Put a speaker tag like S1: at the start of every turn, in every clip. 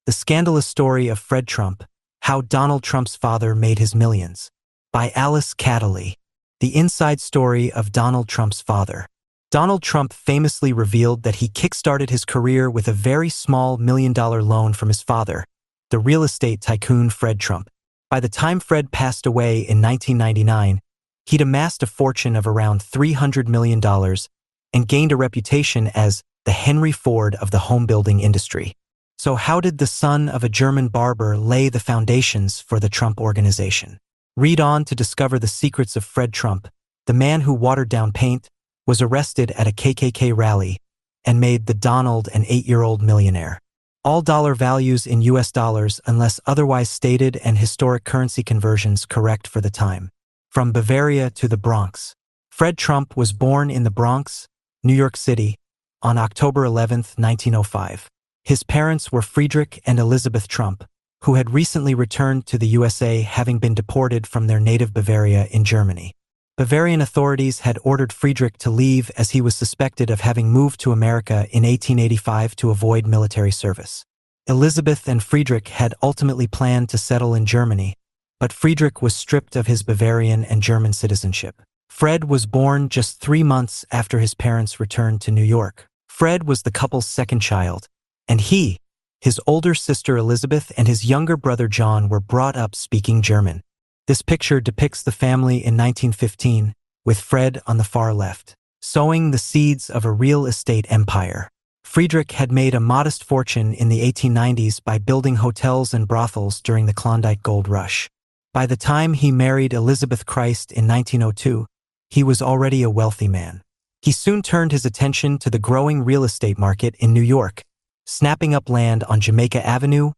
S1: The Scandalous Story of Fred Trump, How Donald Trump's Father Made His Millions, by Alice Cataley. The inside story of Donald Trump's father. Donald Trump famously revealed that he kickstarted his career with a very small $1 million loan from his father, the real estate tycoon Fred Trump. By the time Fred passed away in 1999, he'd amassed a fortune of around $300 million and gained a reputation as the Henry Ford of the home building industry. So how did the son of a German barber lay the foundations for the Trump Organization? Read on to discover the secrets of Fred Trump, the man who watered down paint, was arrested at a KKK rally, and made the Donald an 8-year-old millionaire. All dollar values in US dollars unless otherwise stated, and historic currency conversions correct for the time. From Bavaria to the Bronx. Fred Trump was born in the Bronx, New York City, on October 11, 1905. His parents were Friedrich and Elizabeth Trump, who had recently returned to the USA having been deported from their native Bavaria in Germany. Bavarian authorities had ordered Friedrich to leave as he was suspected of having moved to America in 1885 to avoid military service. Elizabeth and Friedrich had ultimately planned to settle in Germany, but Friedrich was stripped of his Bavarian and German citizenship. Fred was born just 3 months after his parents returned to New York. Fred was the couple's second child, and he, his older sister Elizabeth, and his younger brother John were brought up speaking German. This picture depicts the family in 1915, with Fred on the far left, sowing the seeds of a real estate empire. Friedrich had made a modest fortune in the 1890s by building hotels and brothels during the Klondike Gold Rush. By the time he married Elizabeth Christ in 1902, he was already a wealthy man. He soon turned his attention to the growing real estate market in New York, snapping up land on Jamaica Avenue,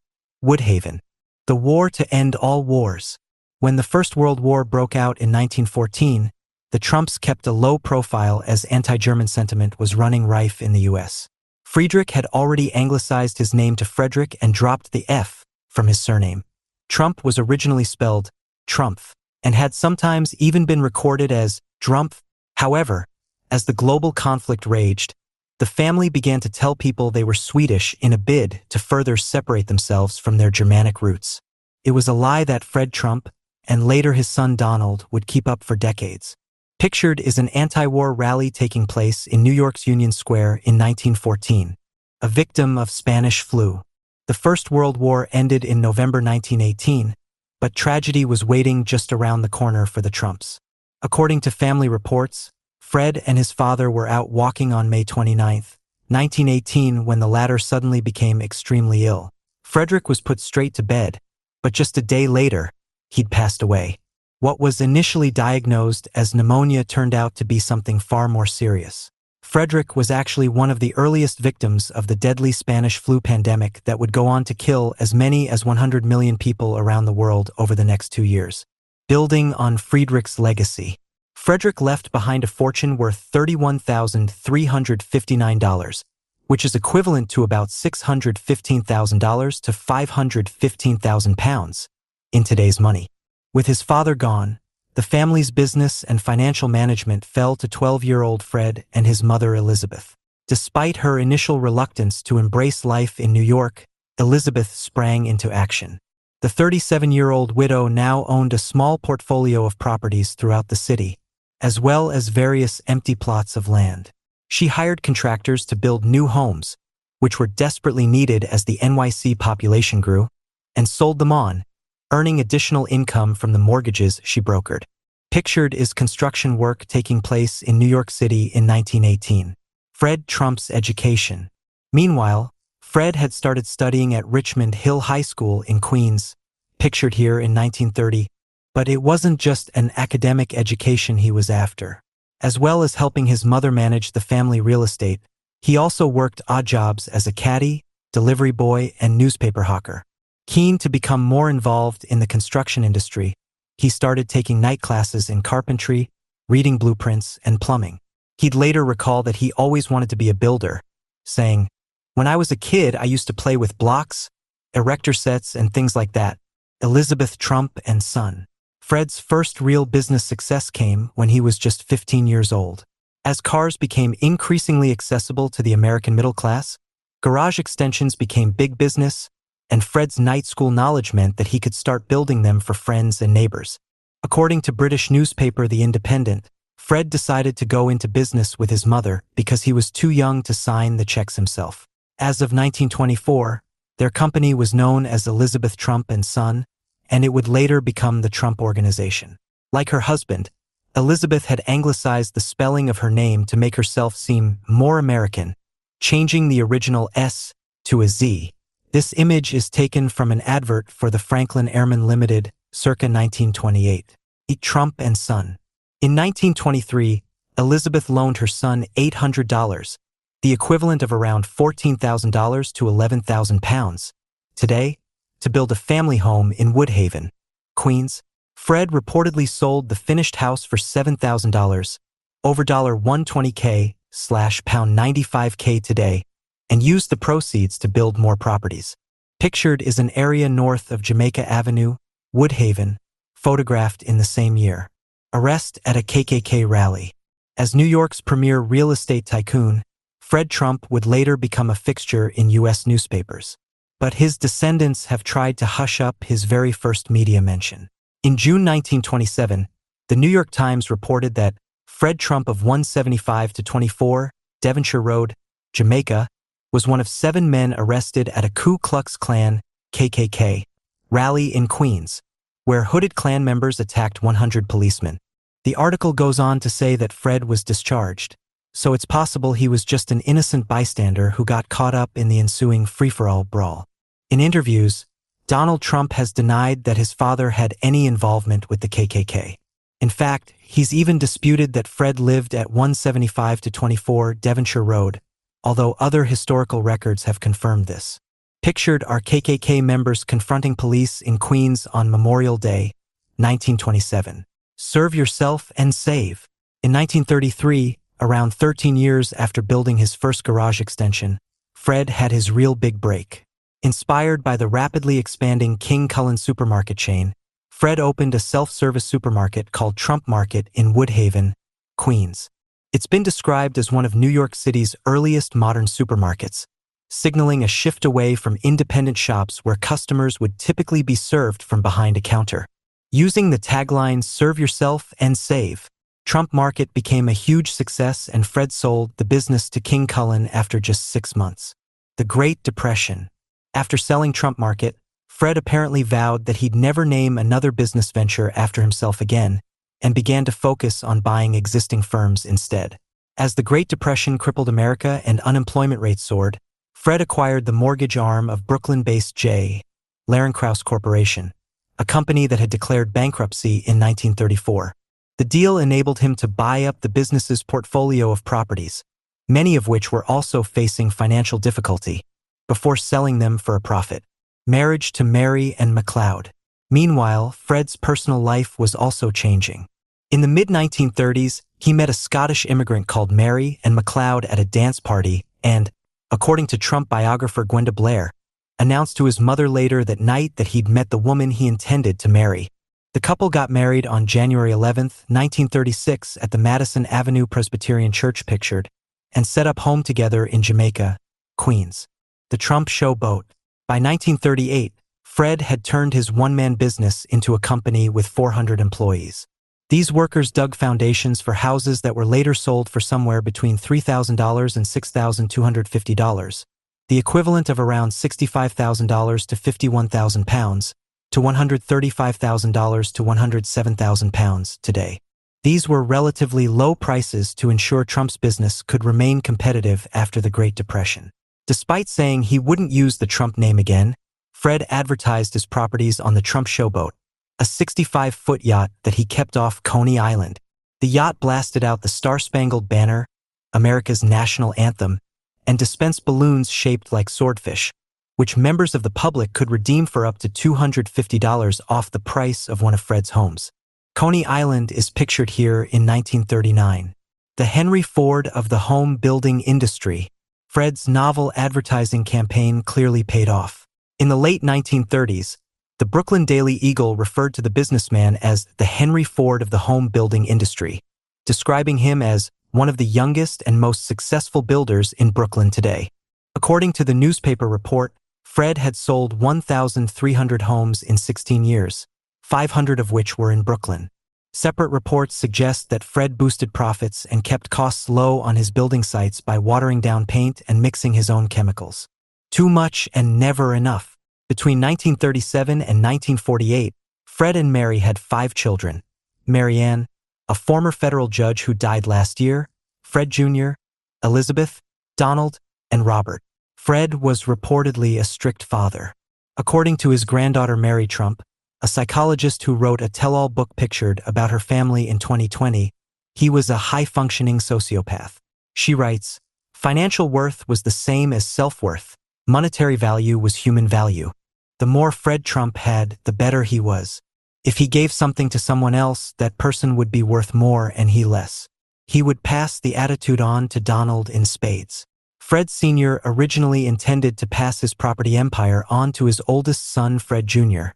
S1: Woodhaven. The war to end all wars. When the First World War broke out in 1914, the Trumps kept a low profile as anti-German sentiment was running rife in the U.S. Friedrich had already anglicized his name to Frederick and dropped the F from his surname. Trump was originally spelled Trumpf and had sometimes even been recorded as Drumpf. However, as the global conflict raged, the family began to tell people they were Swedish in a bid to further separate themselves from their Germanic roots. It was a lie that Fred Trump, and later his son Donald, would keep up for decades. Pictured is an anti-war rally taking place in New York's Union Square in 1914. A victim of Spanish flu. The First World War ended in November 1918, but tragedy was waiting just around the corner for the Trumps. According to family reports, Fred and his father were out walking on May 29, 1918, when the latter suddenly became extremely ill. Frederick was put straight to bed, but just a day later, he'd passed away. What was initially diagnosed as pneumonia turned out to be something far more serious. Frederick was actually one of the earliest victims of the deadly Spanish flu pandemic that would go on to kill as many as 100 million people around the world over the next 2 years. Building on Friedrich's legacy, Frederick left behind a fortune worth $31,359, which is equivalent to about $615,000 to £515,000 in today's money. With his father gone, the family's business and financial management fell to 12-year-old Fred and his mother Elizabeth. Despite her initial reluctance to embrace life in New York, Elizabeth sprang into action. The 37-year-old widow now owned a small portfolio of properties throughout the city, as well as various empty plots of land. She hired contractors to build new homes, which were desperately needed as the NYC population grew, and sold them on, earning additional income from the mortgages she brokered. Pictured is construction work taking place in New York City in 1918. Fred Trump's education. Meanwhile, Fred had started studying at Richmond Hill High School in Queens, pictured here in 1930, but it wasn't just an academic education he was after. As well as helping his mother manage the family real estate, he also worked odd jobs as a caddy, delivery boy, and newspaper hawker. Keen to become more involved in the construction industry, he started taking night classes in carpentry, reading blueprints, and plumbing. He'd later recall that he always wanted to be a builder, saying, "When I was a kid, I used to play with blocks, erector sets, and things like that." Elizabeth Trump and Son. Fred's first real business success came when he was just 15 years old. As cars became increasingly accessible to the American middle class, garage extensions became big business, and Fred's night school knowledge meant that he could start building them for friends and neighbors. According to British newspaper The Independent, Fred decided to go into business with his mother because he was too young to sign the checks himself. As of 1924, their company was known as Elizabeth Trump and Son, and it would later become the Trump Organization. Like her husband, Elizabeth had anglicized the spelling of her name to make herself seem more American, changing the original S to a Z. This image is taken from an advert for the Franklin Airmen Limited, circa 1928. Eat Trump and Son. In 1923, Elizabeth loaned her son $800, the equivalent of around $14,000 to £11,000 today, to build a family home in Woodhaven, Queens. Fred reportedly sold the finished house for $7,000, over $120K / £95K today, and used the proceeds to build more properties. Pictured is an area north of Jamaica Avenue, Woodhaven, photographed in the same year. Arrest at a KKK rally. As New York's premier real estate tycoon, Fred Trump would later become a fixture in U.S. newspapers. But his descendants have tried to hush up his very first media mention. In June 1927, the New York Times reported that Fred Trump of 175-24 Devonshire Road, Jamaica, was one of 7 men arrested at a Ku Klux Klan (KKK) rally in Queens, where hooded Klan members attacked 100 policemen. The article goes on to say that Fred was discharged, so it's possible he was just an innocent bystander who got caught up in the ensuing free-for-all brawl. In interviews, Donald Trump has denied that his father had any involvement with the KKK. In fact, he's even disputed that Fred lived at 175-24 Devonshire Road, although other historical records have confirmed this. Pictured are KKK members confronting police in Queens on Memorial Day, 1927. Serve yourself and save. In 1933, around 13 years after building his first garage extension, Fred had his real big break. Inspired by the rapidly expanding King Cullen supermarket chain, Fred opened a self-service supermarket called Trump Market in Woodhaven, Queens. It's been described as one of New York City's earliest modern supermarkets, signaling a shift away from independent shops where customers would typically be served from behind a counter. Using the tagline "Serve yourself and save," Trump Market became a huge success, and Fred sold the business to King Cullen after just 6 months. The Great Depression. After selling Trump Market, Fred apparently vowed that he'd never name another business venture after himself again, and began to focus on buying existing firms instead. As the Great Depression crippled America and unemployment rates soared, Fred acquired the mortgage arm of Brooklyn-based J. Larenkrauss Corporation, a company that had declared bankruptcy in 1934. The deal enabled him to buy up the business's portfolio of properties, many of which were also facing financial difficulty, before selling them for a profit. Marriage to Mary and McLeod. Meanwhile, Fred's personal life was also changing. In the mid-1930s, he met a Scottish immigrant called Mary and McLeod at a dance party and, according to Trump biographer Gwenda Blair, announced to his mother later that night that he'd met the woman he intended to marry. The couple got married on January 11, 1936 at the Madison Avenue Presbyterian Church pictured, and set up home together in Jamaica, Queens. The Trump Showboat. By 1938, Fred had turned his one-man business into a company with 400 employees. These workers dug foundations for houses that were later sold for somewhere between $3,000 and $6,250, the equivalent of around $65,000 to £51,000, to $135,000 to £107,000 today. These were relatively low prices to ensure Trump's business could remain competitive after the Great Depression. Despite saying he wouldn't use the Trump name again, Fred advertised his properties on the Trump Showboat, a 65-foot yacht that he kept off Coney Island. The yacht blasted out the Star-Spangled Banner, America's national anthem, and dispensed balloons shaped like swordfish, which members of the public could redeem for up to $250 off the price of one of Fred's homes. Coney Island is pictured here in 1939. The Henry Ford of the home building industry. Fred's novel advertising campaign clearly paid off. In the late 1930s, the Brooklyn Daily Eagle referred to the businessman as the Henry Ford of the home building industry, describing him as one of the youngest and most successful builders in Brooklyn today. According to the newspaper report, Fred had sold 1,300 homes in 16 years, 500 of which were in Brooklyn. Separate reports suggest that Fred boosted profits and kept costs low on his building sites by watering down paint and mixing his own chemicals. Too much and never enough. Between 1937 and 1948, Fred and Mary had 5 children. Mary Ann, a former federal judge who died last year, Fred Jr., Elizabeth, Donald, and Robert. Fred was reportedly a strict father. According to his granddaughter Mary Trump, a psychologist who wrote a tell-all book pictured about her family in 2020, he was a high-functioning sociopath. She writes, "Financial worth was the same as self-worth. Monetary value was human value. The more Fred Trump had, the better he was. If he gave something to someone else, that person would be worth more and he less. He would pass the attitude on to Donald in spades." Fred Sr. originally intended to pass his property empire on to his oldest son, Fred Jr.,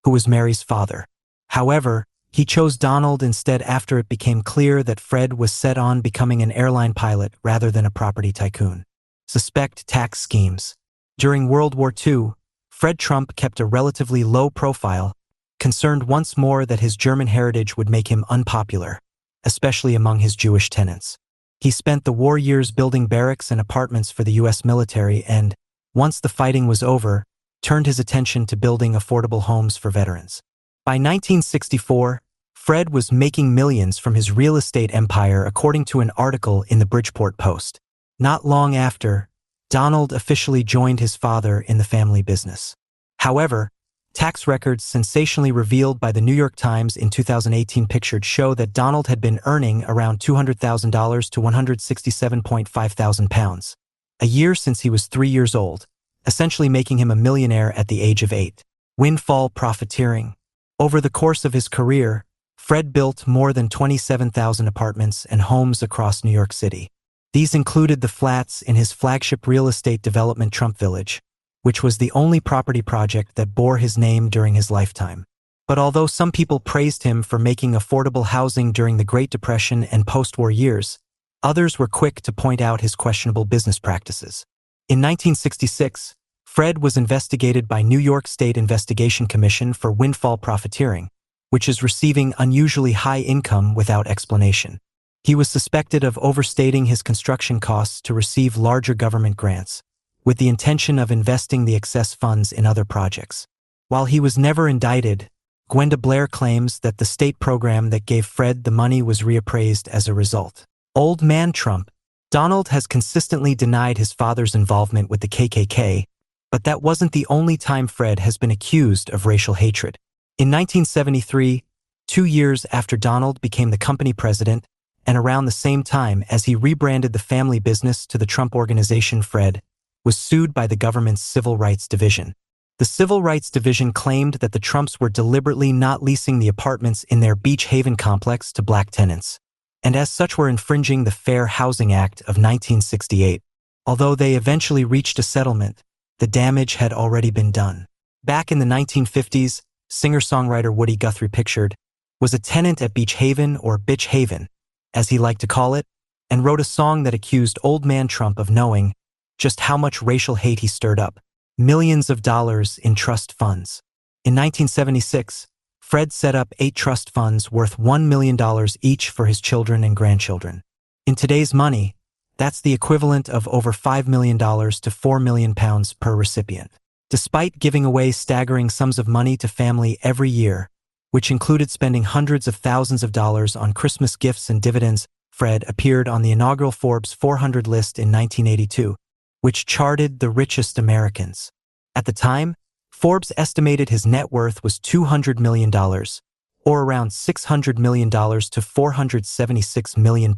S1: who was Mary's father. However, he chose Donald instead after it became clear that Fred was set on becoming an airline pilot rather than a property tycoon. Suspect tax schemes. During World War II, Fred Trump kept a relatively low profile, concerned once more that his German heritage would make him unpopular, especially among his Jewish tenants. He spent the war years building barracks and apartments for the U.S. military and, once the fighting was over, turned his attention to building affordable homes for veterans. By 1964, Fred was making millions from his real estate empire according to an article in the Bridgeport Post. Not long after, Donald officially joined his father in the family business. However, tax records sensationally revealed by the New York Times in 2018 pictured show that Donald had been earning around $200,000 to £167.5 thousand, a year since he was 3 years old, essentially making him a millionaire at the age of 8. Windfall profiteering. Over the course of his career, Fred built more than 27,000 apartments and homes across New York City. These included the flats in his flagship real estate development Trump Village, which was the only property project that bore his name during his lifetime. But although some people praised him for making affordable housing during the Great Depression and post-war years, others were quick to point out his questionable business practices. In 1966, Fred was investigated by New York State Investigation Commission for windfall profiteering, which is receiving unusually high income without explanation. He was suspected of overstating his construction costs to receive larger government grants, with the intention of investing the excess funds in other projects. While he was never indicted, Gwenda Blair claims that the state program that gave Fred the money was reappraised as a result. Old Man Trump. Donald has consistently denied his father's involvement with the KKK, but that wasn't the only time Fred has been accused of racial hatred. In 1973, 2 years after Donald became the company president, and around the same time as he rebranded the family business to the Trump Organization, Fred was sued by the government's Civil Rights Division. The Civil Rights Division claimed that the Trumps were deliberately not leasing the apartments in their Beach Haven complex to black tenants, and as such were infringing the Fair Housing Act of 1968. Although they eventually reached a settlement, the damage had already been done. Back in the 1950s, singer-songwriter Woody Guthrie pictured was a tenant at Beach Haven, or Bitch Haven, as he liked to call it, and wrote a song that accused Old Man Trump of knowing just how much racial hate he stirred up. Millions of dollars in trust funds. In 1976, Fred set up 8 trust funds worth $1 million each for his children and grandchildren. In today's money, that's the equivalent of over $5 million to £4 million per recipient. Despite giving away staggering sums of money to family every year, which included spending hundreds of thousands of dollars on Christmas gifts and dividends, Fred appeared on the inaugural Forbes 400 list in 1982, which charted the richest Americans. At the time, Forbes estimated his net worth was $200 million, or around $600 million to £476 million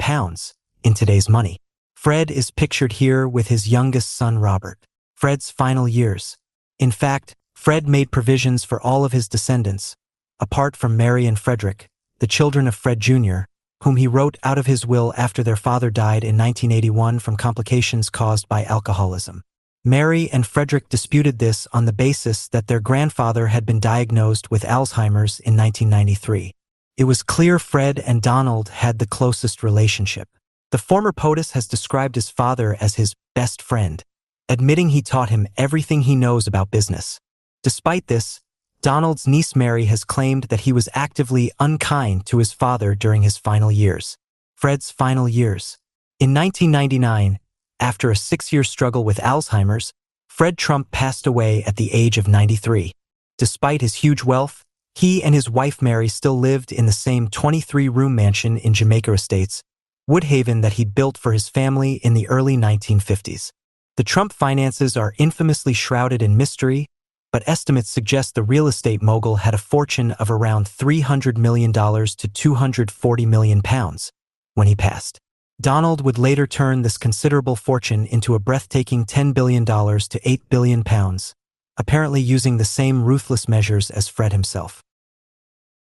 S1: in today's money. Fred is pictured here with his youngest son, Robert. Fred's final years. In fact, Fred made provisions for all of his descendants, apart from Mary and Frederick, the children of Fred Jr., whom he wrote out of his will after their father died in 1981 from complications caused by alcoholism. Mary and Frederick disputed this on the basis that their grandfather had been diagnosed with Alzheimer's in 1993. It was clear Fred and Donald had the closest relationship. The former POTUS has described his father as his best friend, admitting he taught him everything he knows about business. Despite this, Donald's niece Mary has claimed that he was actively unkind to his father during his final years. Fred's final years. In 1999, after a 6-year struggle with Alzheimer's, Fred Trump passed away at the age of 93. Despite his huge wealth, he and his wife Mary still lived in the same 23-room mansion in Jamaica Estates, Woodhaven, that he built for his family in the early 1950s. The Trump finances are infamously shrouded in mystery, but estimates suggest the real estate mogul had a fortune of around $300 million to £240 million when he passed. Donald would later turn this considerable fortune into a breathtaking $10 billion to £8 billion, apparently using the same ruthless measures as Fred himself.